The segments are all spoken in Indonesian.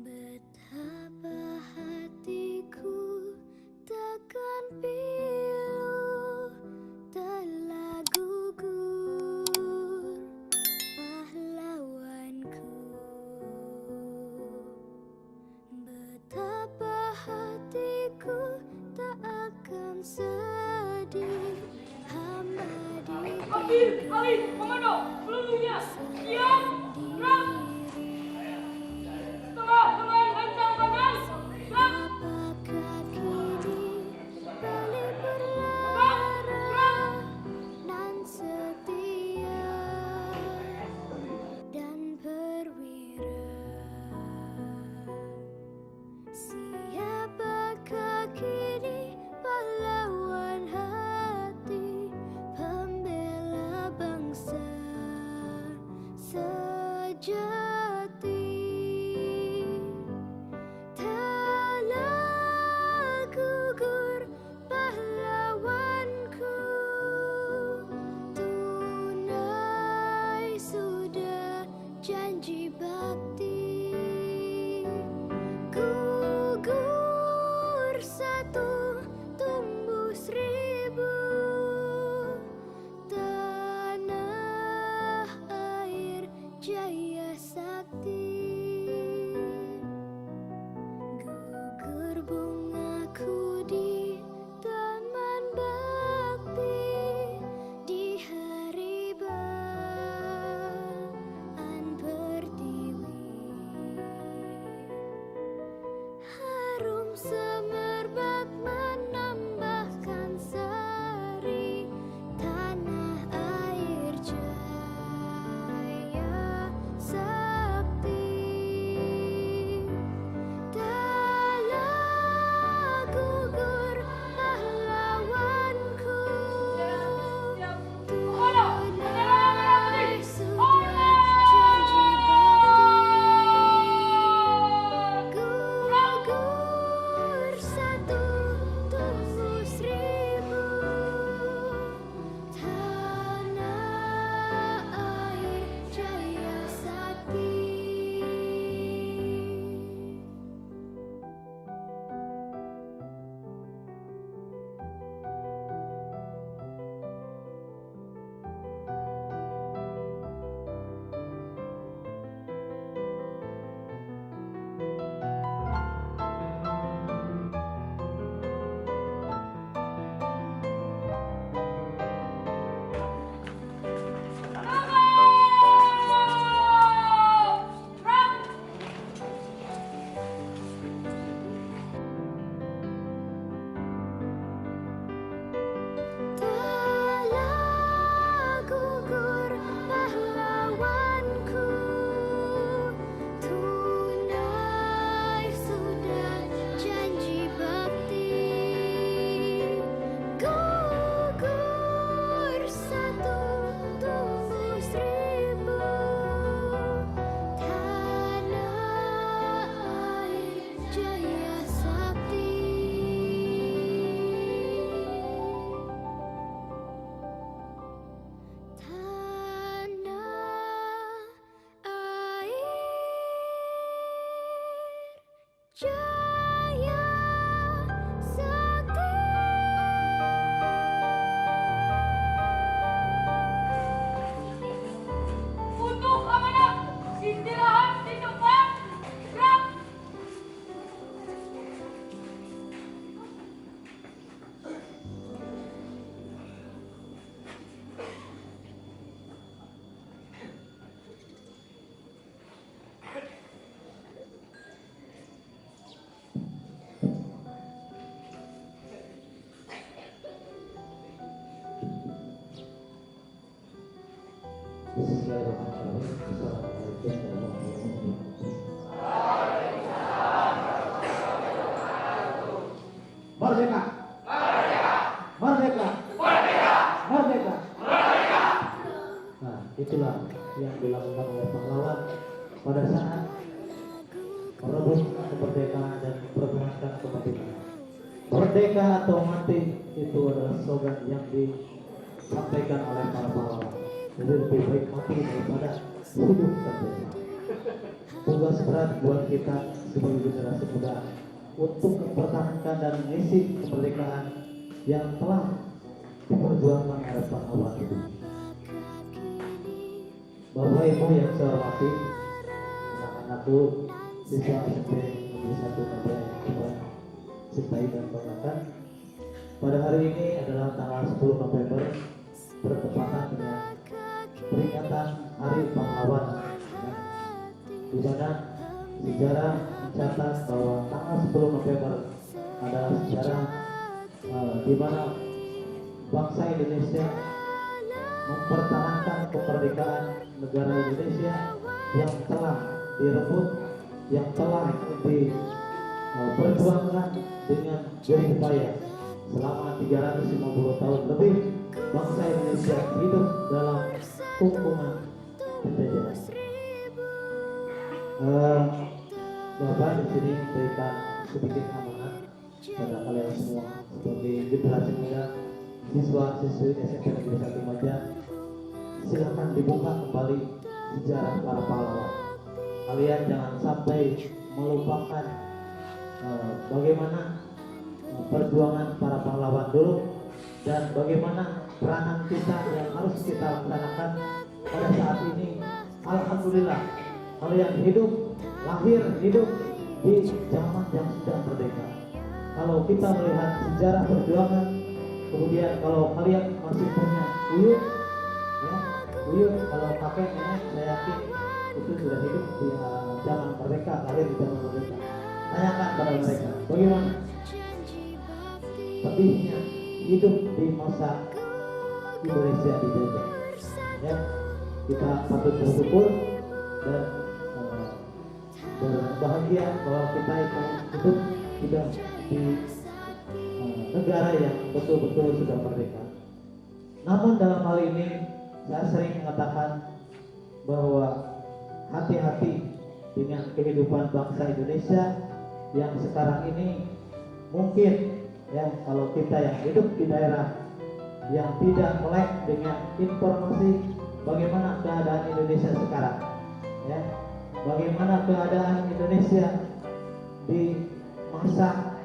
Betapa hatiku takkan pilu, telah gugur pahlawanku. Betapa hatiku tak akan sedih hamba Ali, komando, pelurunya, siap, gerak. Teman, ancang kanan, gerak. apakah kini balik berlara nan setia dan perwira. Siapakah kini pahlawan hati, pembela bangsa sejati. Telah gugur pahlawanku, tunai sudah janji bakti. Gugur satu, tumbuh seribu, tanah air jaya sakti. Gugur bungaku di taman bakti, di hari baan pertiwi. Harum semerbak menambahkan sari, tanah air jaya sakti. Telah gugur pahlawanku, tunai sudah janji bakti. Gugur satu, tumbuh seribu, tanah air jaya sakti. Telah gugur pahlawanku, tunai sudah janji bakti. Gugur satu, tumbuh seribu, tanah air jaya sakti. Tanah air jaya sakti. Untuk amanah, istirahat di tempat, gerak. Merdeka! Merdeka! Merdeka! Merdeka! Nah, itulah yang dilakukan oleh pahlawan pada saat merebut kemerdekaan dan memperjuangkan kemerdekaan. Merdeka atau mati itu adalah slogan yang disampaikan oleh para pahlawan. Jadi lebih baik mati daripada hidup merdeka. Tugas berat buat kita sebagai generasi muda untuk mempertahankan dan mengisi kemerdekaan yang telah diperjuangkan oleh pahlawan itu. Bapak Ibu yang saya hormati, anak-anakku, siswa SMP Negeri 1 Nabaya yang kita cintai dan banggakan. Pada hari ini adalah tanggal 10 November bertepatan dengan peringatan Hari Pahlawan, di mana sejarah mencatat bahwa tanggal 10 November adalah sejarah di mana bangsa Indonesia mempertahankan kemerdekaan negara Indonesia yang telah direbut, yang telah diperjuangkan dengan jerih payah selama 350 tahun lebih. Bangsa Indonesia hidup dalam hukuman penjajahan. Bapak di sini memberikan sedikit amanat pada kalian semua sebagai generasi muda, siswa-siswi SMP Negeri 1 Maja. Silakan dibuka kembali sejarah para pahlawan. Kalian jangan sampai melupakan bagaimana perjuangan para pahlawan dulu dan bagaimana peranan kita yang harus kita laksanakan pada saat ini. Alhamdulillah, kalian lahir hidup di zaman yang sudah merdeka. Kalau kita melihat sejarah perjuangan, kemudian kalau kalian masih punya buyut, ya, buyut, kalau kakek nenek saya yakin itu sudah hidup di zaman merdeka, lahir di zaman merdeka. Tanyakan pada mereka, bagaimana pedihnya hidup di masa Indonesia dijajah. Ya, kita patut bersyukur dan berbahagia bahwa kita itu hidup sudah di negara yang betul-betul sudah merdeka. Namun dalam hal ini saya sering mengatakan bahwa hati-hati dengan kehidupan bangsa Indonesia yang sekarang ini. Mungkin ya, kalau kita yang hidup di daerah yang tidak melek dengan informasi bagaimana keadaan Indonesia sekarang, ya, bagaimana keadaan Indonesia di masa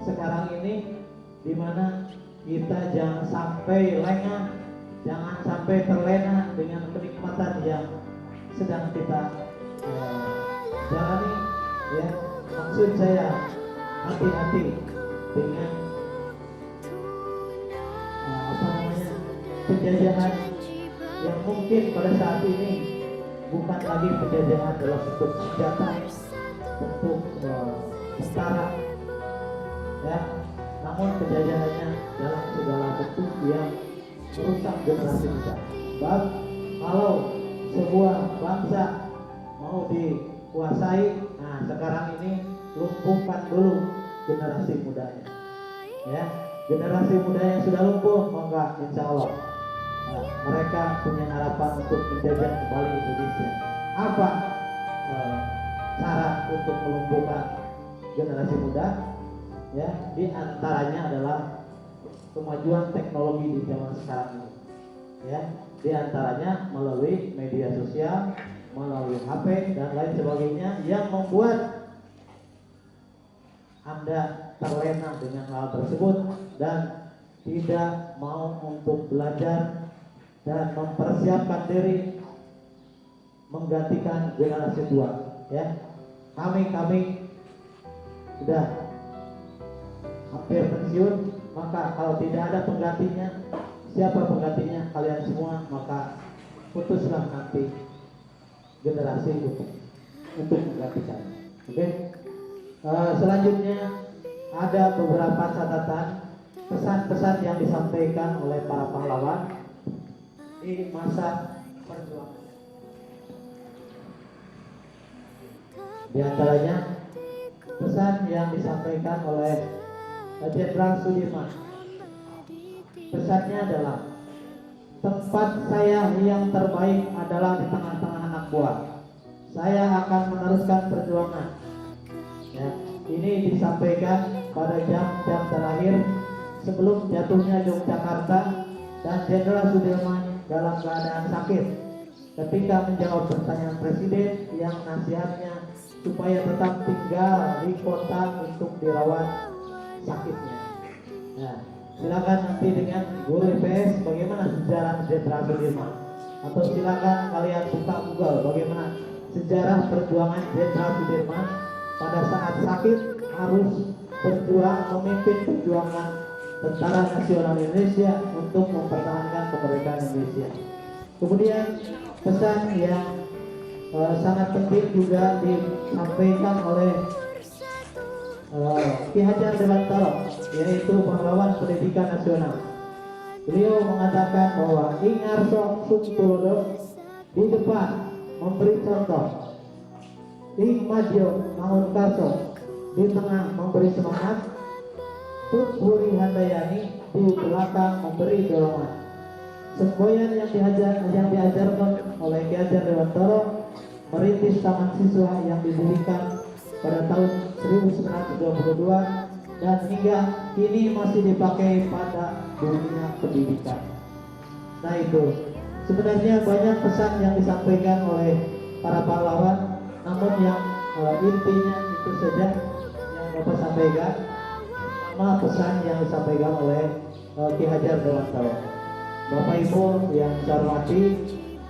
sekarang ini, di mana kita jangan sampai lengah, jangan sampai terlena dengan kenikmatan yang sedang kita jalani. Ya, maksud saya hati-hati dengan penjajahan yang mungkin pada saat ini bukan lagi penjajahan dalam bentuk senjata, bentuk tentara, ya, namun penjajahannya dalam segala bentuk yang merusak generasi muda. Kalau sebuah bangsa mau dikuasai, nah sekarang ini lumpuhkan dulu generasi mudanya, ya. Generasi muda yang sudah lumpuh, maka insya Allah mereka punya harapan untuk menjajah kembali Indonesia. Apa cara untuk melumpuhkan generasi muda? Ya, di antaranya adalah kemajuan teknologi di zaman sekarang ini. Ya, di antaranya melalui media sosial, melalui HP dan lain sebagainya yang membuat Anda terlena dengan hal tersebut dan tidak mau untuk belajar dan mempersiapkan diri menggantikan generasi tua. Ya, kami sudah hampir pensiun, maka kalau tidak ada penggantinya, siapa penggantinya? Kalian semua. Maka putuslah nanti generasi untuk menggantikan. Oke. Selanjutnya ada beberapa catatan pesan-pesan yang disampaikan oleh para pahlawan di masa perjuangan. Di antaranya pesan yang disampaikan oleh Jenderal Sudirman. Pesannya adalah tempat saya yang terbaik adalah di tengah-tengah anak buah. Saya akan meneruskan perjuangan. Ya, ini disampaikan pada jam-jam terakhir sebelum jatuhnya Yogyakarta dan Jenderal Sudirman dalam keadaan sakit. Ketika menjawab pertanyaan Presiden yang nasihatnya supaya tetap tinggal di kota untuk dirawat sakitnya. Nah, silakan nanti dengan guru IPS bagaimana sejarah Jenderal Sudirman, atau silakan kalian buka Google bagaimana sejarah perjuangan Jenderal Sudirman pada saat sakit harus berjuang memimpin perjuangan Tentara Nasional Indonesia untuk mempertahankan kemerdekaan Indonesia. Kemudian pesan yang sangat penting juga disampaikan oleh Ki Hajar Dewantara, yaitu pahlawan pendidikan nasional. Beliau mengatakan bahwa Ingarso Sungtulodo di depan memberi contoh, Ing Madio Mangunkarso di tengah memberi semangat, Tut Wuri Handayani di belakang memberi dorongan. Semboyan yang diajarkan oleh Ki Hajar Dewantara merintis taman siswa yang didirikan pada tahun 1922 dan hingga kini masih dipakai pada dunia pendidikan. Nah, itu sebenarnya banyak pesan yang disampaikan oleh para pahlawan, namun yang intinya itu saja yang Bapak sampaikan, sama pesan yang disampaikan oleh Ki Hajar Dewantara. Bapak Ibu yang saya hormati,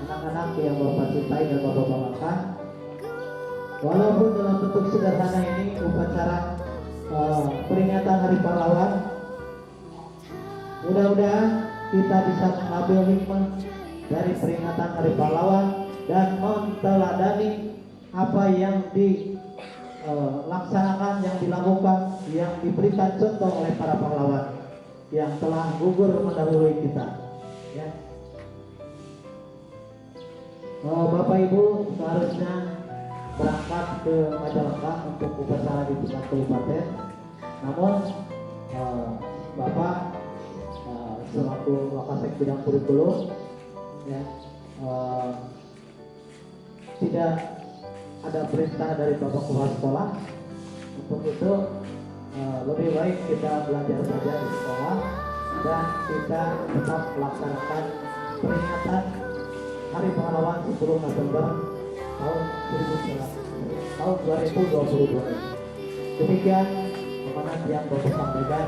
anak-anak yang Bapak cintai dan Bapak banggakan, walaupun dalam bentuk sederhana ini upacara peringatan Hari Pahlawan, mudah-mudahan kita bisa mengambil hikmah dari peringatan Hari Pahlawan dan menteladani apa yang dilaksanakan, yang dilakukan, yang diberikan contoh oleh para pahlawan yang telah gugur mendahului kita. Ya. Bapak Ibu seharusnya berangkat ke Majalengka untuk upacara di tingkat kabupaten. Namun Bapak selaku Wakasek bidang kurikulum ya, tidak ada perintah dari Bapak Kepala Sekolah. Untuk itu lebih baik kita belajar saja di sekolah dan kita tetap melaksanakan peringatan Hari Pahlawan 10 November tahun 2022. Demikian amanat yang Bapak sampaikan.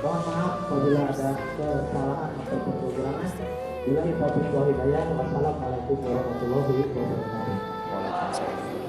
Mohon maaf apabila ada kesalahan atau kekurangan. Billahi taufiq wal hidayah. Wassalamualaikum warahmatullahi wabarakatuh.